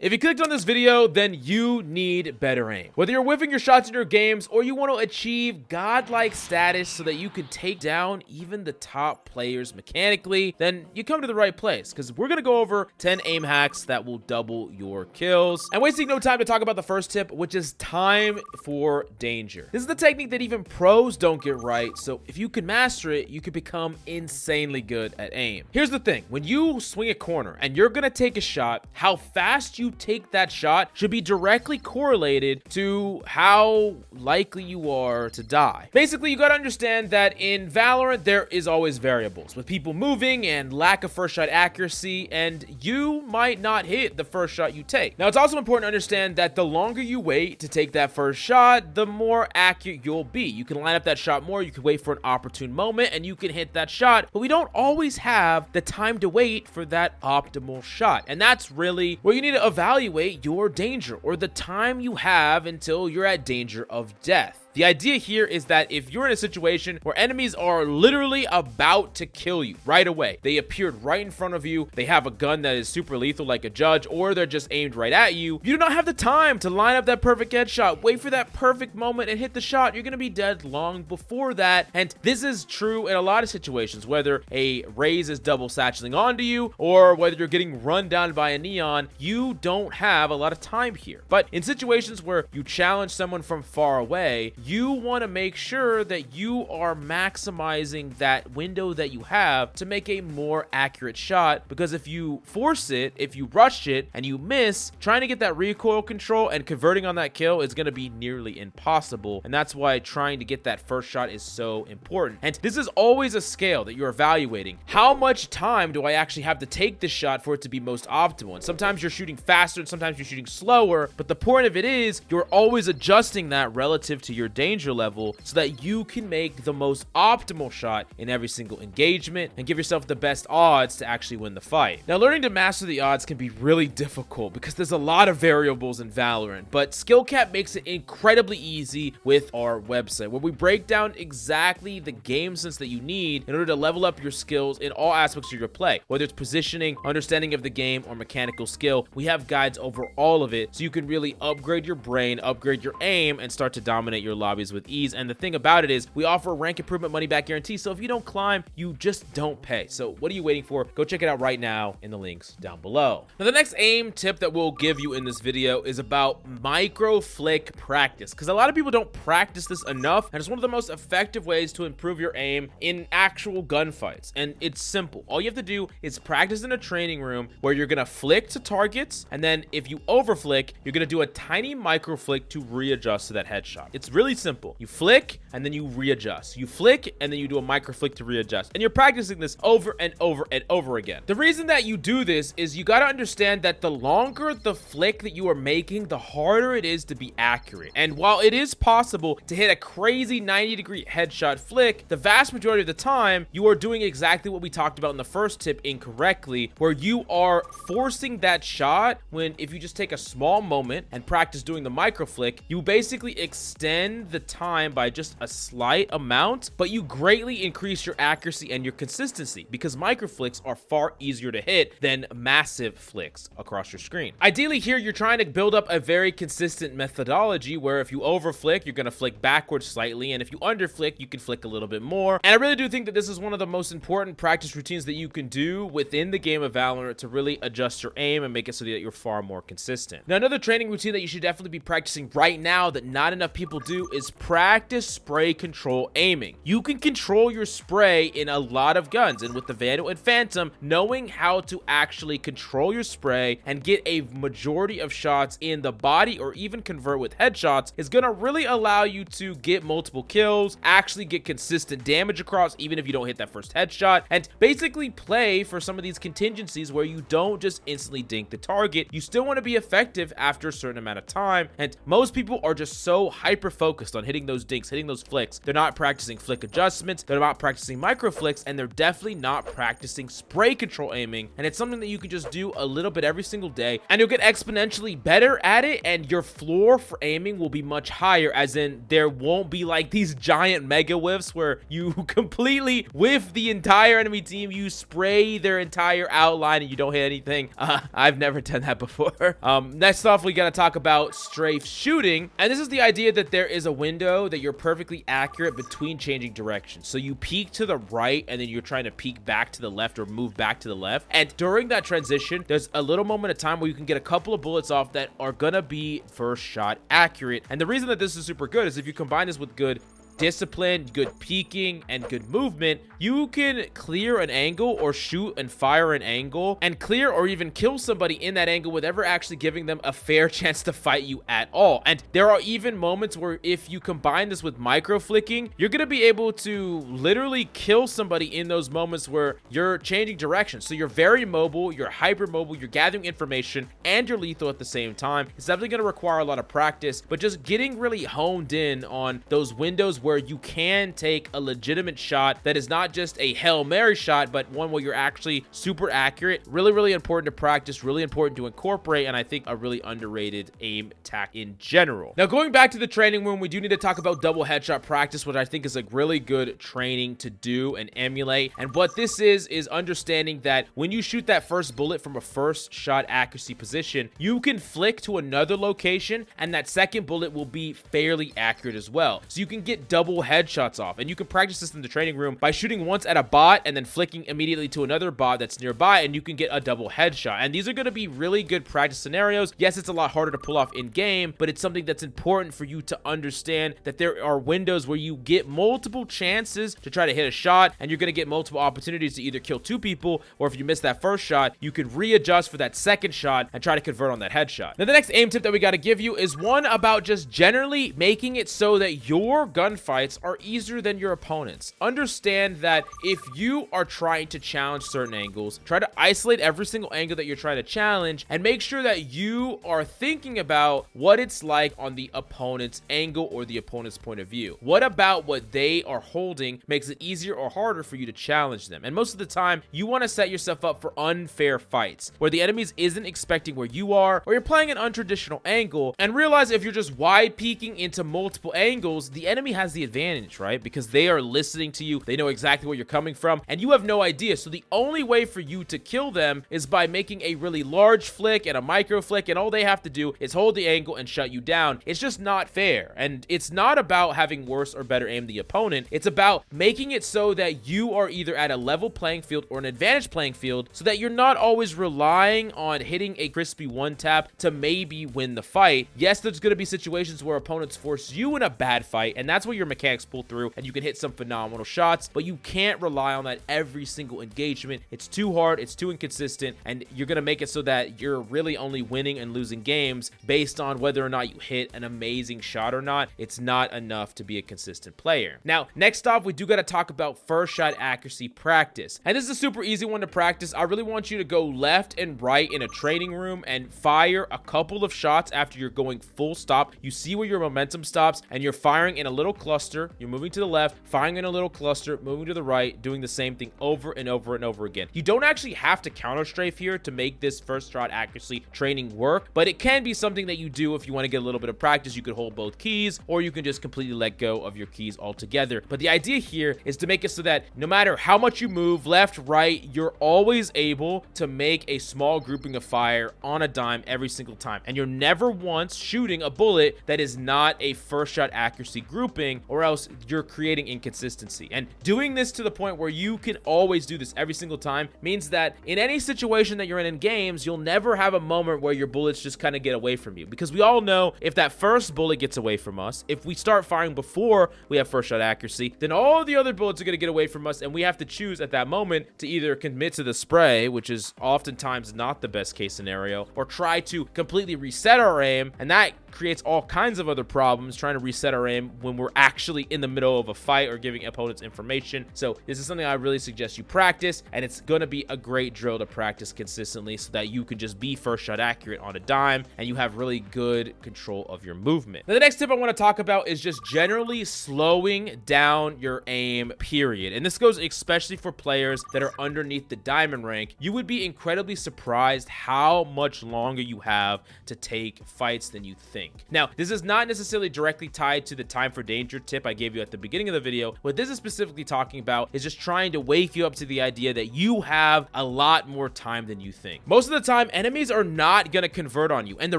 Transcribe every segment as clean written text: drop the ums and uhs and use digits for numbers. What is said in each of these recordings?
If you clicked on this video, then you need better aim. Whether you're whiffing your shots in your games or you want to achieve godlike status so that you can take down even the top players mechanically, then you come to the right place, because we're going to go over 10 aim hacks that will double your kills. And wasting no time to talk about the first tip, which is time for danger. This is the technique that even pros don't get right, so if you can master it, you can become insanely good at aim. Here's the thing, when you swing a corner and you're going to take a shot, how fast you take that shot should be directly correlated to how likely you are to die. Basically, you got to understand that in Valorant, there is always variables with people moving and lack of first shot accuracy, and you might not hit the first shot you take. Now, it's also important to understand that the longer you wait to take that first shot, the more accurate you'll be. You can line up that shot more, you can wait for an opportune moment, and you can hit that shot, but we don't always have the time to wait for that optimal shot. And that's really where you need to evaluate your danger, or the time you have until you're at danger of death. The idea here is that if you're in a situation where enemies are literally about to kill you right away, they appeared right in front of you, they have a gun that is super lethal like a judge, or they're just aimed right at you, you do not have the time to line up that perfect headshot, wait for that perfect moment and hit the shot. You're going to be dead long before that. And this is true in a lot of situations, whether a raise is double satcheling onto you or whether you're getting run down by a neon, you don't have a lot of time here. But in situations where you challenge someone from far away, you want to make sure that you are maximizing that window that you have to make a more accurate shot, because if you force it, if you rush it and you miss, trying to get that recoil control and converting on that kill is going to be nearly impossible. And that's why trying to get that first shot is so important. And this is always a scale that you're evaluating. How much time do I actually have to take this shot for it to be most optimal? And sometimes you're shooting faster and sometimes you're shooting slower, but the point of it is you're always adjusting that relative to your danger level so that you can make the most optimal shot in every single engagement and give yourself the best odds to actually win the fight. Now, learning to master the odds can be really difficult because there's a lot of variables in Valorant, but SkillCapped makes it incredibly easy with our website, where we break down exactly the game sense that you need in order to level up your skills in all aspects of your play, whether it's positioning, understanding of the game, or mechanical skill. We have guides over all of it so you can really upgrade your brain, upgrade your aim, and start to dominate your lobbies with ease. And the thing about it is we offer a rank improvement money back guarantee, so if you don't climb, you just don't pay. So what are you waiting for? Go check it out right now in the links down below. Now, the next aim tip that we'll give you in this video is about micro flick practice, because a lot of people don't practice this enough, and it's one of the most effective ways to improve your aim in actual gunfights. And it's simple. All you have to do is practice in a training room where you're gonna flick to targets, and then if you over flick, you're gonna do a tiny micro flick to readjust to that headshot. It's really simple. You flick and then you readjust. You flick and then you do a micro flick to readjust. And you're practicing this over and over and over again. The reason that you do this is you got to understand that the longer the flick that you are making, the harder it is to be accurate. And while it is possible to hit a crazy 90-degree headshot flick, the vast majority of the time you are doing exactly what we talked about in the first tip incorrectly, where you are forcing that shot when if you just take a small moment and practice doing the micro flick, you basically extend the time by just a slight amount, but you greatly increase your accuracy and your consistency, because micro flicks are far easier to hit than massive flicks across your screen. Ideally here, you're trying to build up a very consistent methodology where if you over flick, you're going to flick backwards slightly, and if you under flick, you can flick a little bit more. And I really do think that this is one of the most important practice routines that you can do within the game of Valorant to really adjust your aim and make it so that you're far more consistent. Now, another training routine that you should definitely be practicing right now that not enough people do is practice spray control aiming. You can control your spray in a lot of guns, and with the Vandal and Phantom, knowing how to actually control your spray and get a majority of shots in the body or even convert with headshots is going to really allow you to get multiple kills, actually get consistent damage across even if you don't hit that first headshot, and basically play for some of these contingencies where you don't just instantly dink the target. You still want to be effective after a certain amount of time, and most people are just so hyper focused focused on hitting those dinks, hitting those flicks. They're not practicing flick adjustments, they're not practicing micro flicks, and they're definitely not practicing spray control aiming. And it's something that you can just do a little bit every single day, and you'll get exponentially better at it, and your floor for aiming will be much higher, as in there won't be like these giant mega whiffs where you completely whiff the entire enemy team, you spray their entire outline and you don't hit anything. I've never done that before. Next off, we gotta talk about strafe shooting, and this is the idea that there is a window that you're perfectly accurate between changing directions. So you peek to the right and then you're trying to peek back to the left or move back to the left, and during that transition there's a little moment of time where you can get a couple of bullets off that are gonna be first shot accurate. And the reason that this is super good is if you combine this with good discipline, good peeking, and good movement, you can clear an angle or shoot and fire an angle and clear or even kill somebody in that angle without ever actually giving them a fair chance to fight you at all. And there are even moments where if you combine this with micro flicking, you're gonna be able to literally kill somebody in those moments where you're changing direction. So you're very mobile, you're hyper mobile, you're gathering information, and you're lethal at the same time. It's definitely gonna require a lot of practice, but just getting really honed in on those windows where you can take a legitimate shot that is not just a Hail Mary shot, but one where you're actually super accurate. Really important to practice, really important to incorporate, and I think a really underrated aim tack in general. Now, going back to the training room, we do need to talk about double headshot practice, which I think is a really good training to do and emulate. And what this is understanding that when you shoot that first bullet from a first shot accuracy position, you can flick to another location and that second bullet will be fairly accurate as well. So you can get double headshots off, and you can practice this in the training room by shooting once at a bot and then flicking immediately to another bot that's nearby, and you can get a double headshot. And these are going to be really good practice scenarios. Yes, it's a lot harder to pull off in game, but it's something that's important for you to understand that there are windows where you get multiple chances to try to hit a shot, and you're going to get multiple opportunities to either kill two people, or if you miss that first shot, you can readjust for that second shot and try to convert on that headshot. Now, the next aim tip that we got to give you is one about just generally making it so that your gunfights are easier than your opponents. Understand that if you are trying to challenge certain angles, try to isolate every single angle that you're trying to challenge, and make sure that you are thinking about what it's like on the opponent's angle or the opponent's point of view. What about what they are holding makes it easier or harder for you to challenge them? And most of the time, you want to set yourself up for unfair fights where the enemies isn't expecting where you are, or you're playing an untraditional angle, and realize if you're just wide peeking into multiple angles, the enemy has the advantage, right? Because they are listening to you, they know exactly where you're coming from, and you have no idea. So the only way for you to kill them is by making a really large flick and a micro flick, and all they have to do is hold the angle and shut you down. It's just not fair. And it's not about having worse or better aim than the opponent. It's about making it so that you are either at a level playing field or an advantage playing field, so that you're not always relying on hitting a crispy one tap to maybe win the fight. Yes, there's going to be situations where opponents force you in a bad fight, and that's where your mechanics pull through and you can hit some phenomenal shots, but you can't rely on that every single engagement. It's too hard, it's too inconsistent, and you're going to make it so that you're really only winning and losing games based on whether or not you hit an amazing shot or not. It's not enough to be a consistent player. Now, next off, we do got to talk about first shot accuracy practice. And this is a super easy one to practice. I really want you to go left and right in a training room and fire a couple of shots after you're going full stop. You see where your momentum stops, and you're firing in a little cluster. You're moving to the left, firing in a little cluster, moving to the right, doing the same thing over and over and over again. You don't actually have to counter strafe here to make this first shot accuracy training work, but it can be something that you do if you want to get a little bit of practice. You could hold both keys, or you can just completely let go of your keys altogether. But the idea here is to make it so that no matter how much you move left, right, you're always able to make a small grouping of fire on a dime every single time, and you're never once shooting a bullet that is not a first shot accuracy grouping, or else you're creating inconsistency. And doing this to the point where you can always do this every single time means that in any situation that you're in games, you'll never have a moment where your bullets just kind of get away from you, because we all know if that first bullet gets away from us, if we start firing before we have first shot accuracy, then all the other bullets are going to get away from us, and we have to choose at that moment to either commit to the spray, which is oftentimes not the best case scenario, or try to completely reset our aim, and that creates all kinds of other problems trying to reset our aim when we're actually in the middle of a fight or giving opponents information. So this is something I really suggest you practice, and it's going to be a great drill to practice consistently so that you can just be first shot accurate on a dime and you have really good control of your movement. Now, the next tip I want to talk about is just generally slowing down your aim, period. And this goes especially for players that are underneath the diamond rank. You would be incredibly surprised how much longer you have to take fights than you think. Now, this is not necessarily directly tied to the time for danger tip I gave you at the beginning of the video. What this is specifically talking about is just trying to wake you up to the idea that you have a lot more time than you think. Most of the time, enemies are not going to convert on you. And the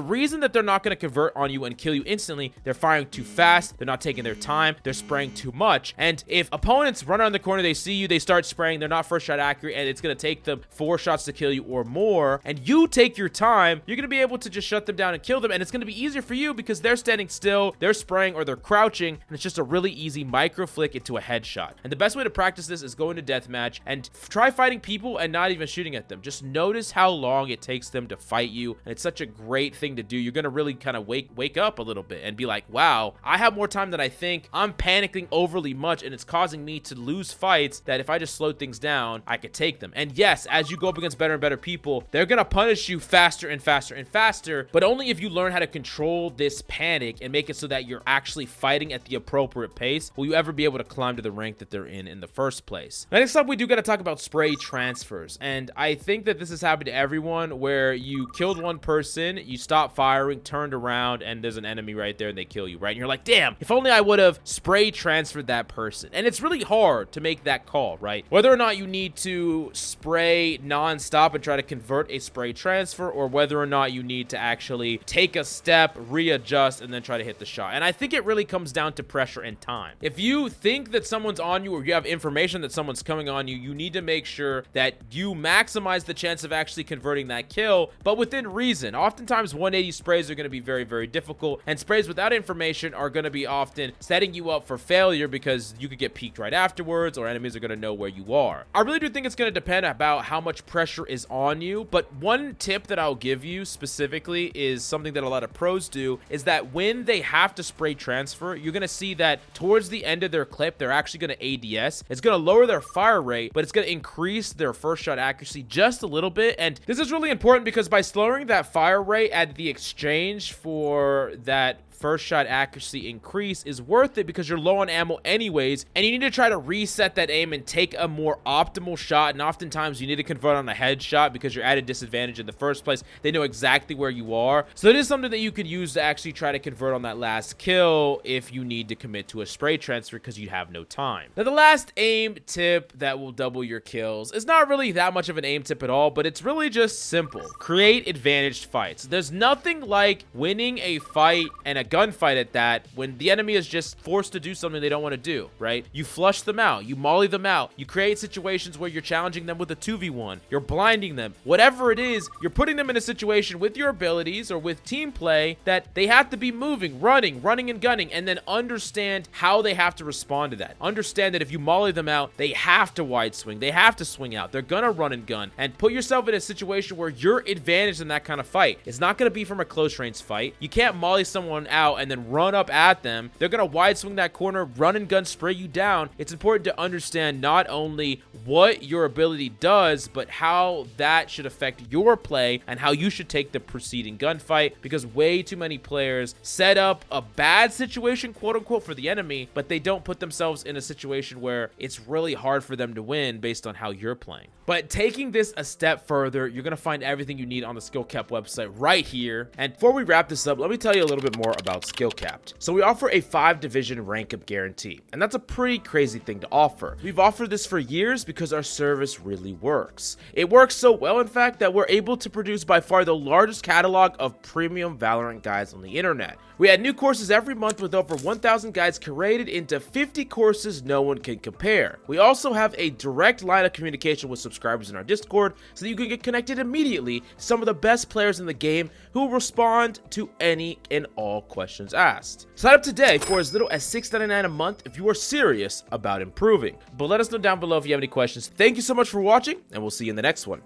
reason that they're not going to convert on you and kill you instantly, they're firing too fast, they're not taking their time, they're spraying too much. And if opponents run around the corner, they see you, they start spraying, they're not first shot accurate, and it's going to take them 4 shots to kill you or more, and you take your time, you're going to be able to just shut them down and kill them. And it's going to be easier for you because they're standing still, they're spraying, or they're crouching, and it's just a really easy micro flick into a headshot. And the best way to practice this is go into deathmatch and try fighting people and not even shooting at them. Just notice how long it takes them to fight you, and it's such a great thing to do. You're going to really kind of wake up a little bit and be like, wow, I have more time than I think. I'm panicking overly much, and it's causing me to lose fights that if I just slowed things down, I could take them. And yes, as you go up against better and better people, they're going to punish you faster and faster and faster, but only if you learn how to control this panic and make it so that you're actually fighting at the appropriate pace will you ever be able to climb to the rank that they're in the first place. Now, next up, we do got to talk about spray transfers. And I think that this has happened to everyone where you killed one person, you stop firing, turned around, and there's an enemy right there and they kill you, right? And you're like, damn, if only I would have spray transferred that person. And it's really hard to make that call, right? Whether or not you need to spray non-stop and try to convert a spray transfer, or whether or not you need to actually take a step, readjust, and then try to hit the shot. And I think it really comes down to pressure and time. If you think that someone's on you, or you have information that someone's coming on you, you need to make sure that you maximize the chance of actually converting that kill, but within reason. Oftentimes 180 sprays are going to be very, very difficult, and sprays without information are going to be often setting you up for failure because you could get peeked right afterwards, or enemies are going to know where you are. I really do think it's going to depend about how much pressure is on you, but one tip that I'll give you specifically is something that a lot of pros do, is that when they have to spray transfer, you're going to see that towards the end of their clip, they're actually going to ADS. It's going to lower their fire rate, but it's going to increase their first shot accuracy just a little bit. And this is really important because by slowing that fire rate at the exchange for that first shot accuracy increase is worth it because you're low on ammo anyways, and you need to try to reset that aim and take a more optimal shot. And oftentimes you need to convert on a headshot because you're at a disadvantage in the first place. They know exactly where you are, so it is something that you could use to actually try to convert on that last kill if you need to commit to a spray transfer because you have no time. Now, the last aim tip that will double your kills is not really that much of an aim tip at all, but it's really just simple. Create advantaged fights. There's nothing like winning a fight, and a gunfight at that, when the enemy is just forced to do something they don't want to do, right? You flush them out, you molly them out, you create situations where you're challenging them with a 2v1, you're blinding them, whatever it is, you're putting them in a situation with your abilities or with team play that they have to be moving, running and gunning, and then understand how they have to respond to that. Understand that if you molly them out, they have to wide swing, they have to swing out, they're gonna run and gun, and put yourself in a situation where you're advantaged in that kind of fight. It's not gonna be from a close range fight. You can't molly someone out and then run up at them. They're gonna wide swing that corner, run and gun, spray you down. It's important to understand not only what your ability does, but how that should affect your play and how you should take the preceding gunfight, because way too many players set up a bad situation, quote unquote, for the enemy, but they don't put themselves in a situation where it's really hard for them to win based on how you're playing. But taking this a step further, you're gonna find everything you need on the SkillCapped website right here. And before we wrap this up, let me tell you a little bit more about SkillCapped. So we offer a 5-division rank up guarantee, and that's a pretty crazy thing to offer. We've offered this for years because our service really works. It works so well, in fact, that we're able to produce by far the largest catalog of premium Valorant guides on the internet. We add new courses every month with over 1,000 guides curated into 50 courses no one can compare. We also have a direct line of communication with subscribers in our Discord so that you can get connected immediately to some of the best players in the game who will respond to any and all questions asked. Sign up today for as little as $6.99 a month if you are serious about improving. But let us know down below if you have any questions. Thank you so much for watching, and we'll see you in the next one.